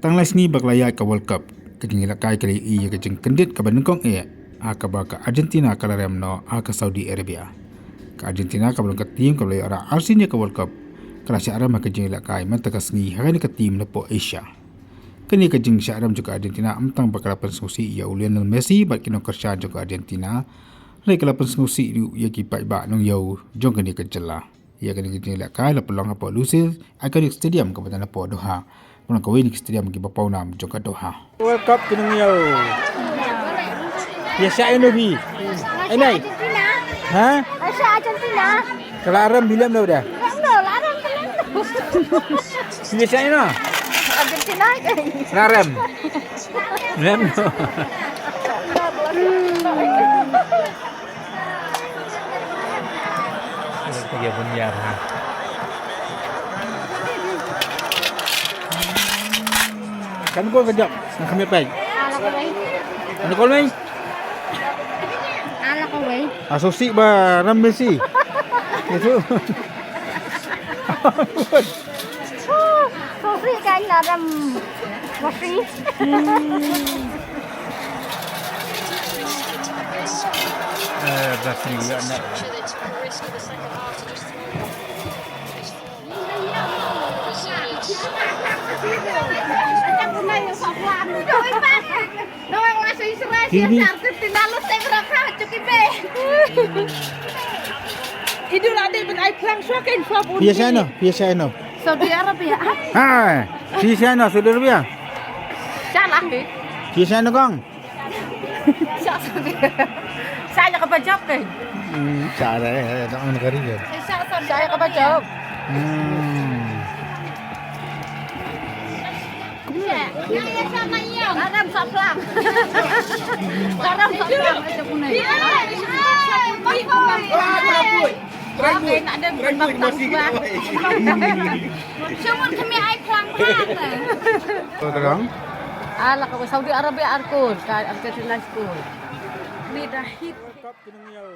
Tang lai sni baklaya ka World Cup kajing ilakai kali iya kajing kendit ka Bangkok aka ba ka Argentina kala remno aka Saudi Arabia. Ka Argentina ka belum ka tim ka belai ara arsinya ka World Cup kala syara ma kajing ilakai man taka sni hari ka tim na po Asia. Kini kajing syara juga Argentina amtang bakala pensusi ia Lionel Messi bat kino kersya juga Argentina. Lai kala pensusi ia ki pai ba nong yau jong kini kejela. Ia kini kajing ilakai la pelong apa Lusail Iconic Stadium ka batana po Doha. Pulang kawin di stadium di Bapau Nam Jogja Doha. World Cup kini yau. Biasa ini bi. Ini. Hah? Aisyah Argentina. Kelaram bilam dah dah. Enggak, larang telan. Biasa ini no. Argentina. Kelaram. Lem. Tiga bunyar. Kan kau kejap, nak kami apa? Ala ko bay. Ano kau ni? Ala ko bay. Asosiasi ba ram Messi? Itu. So free kan larang. Wasri. Brazil juga nak. Idul Adha ben ai plang swakin fabun. Biasa no. Saudi Arabia. Ha, biasa no Saudi Arabia. Salah ni. Biasa no kong. Saya ka bajak ke? Cara tak negara je. Saya ka bajak. Yang sama yang. Garam saplang. Garam saplang itu pun. Oke, nak ada berbagai macam. Cuma kami ai plang plang. Terang. Ala ka Saudi Arabia arkun, ka Argentina school. Ni dah hit. Cup kini yau.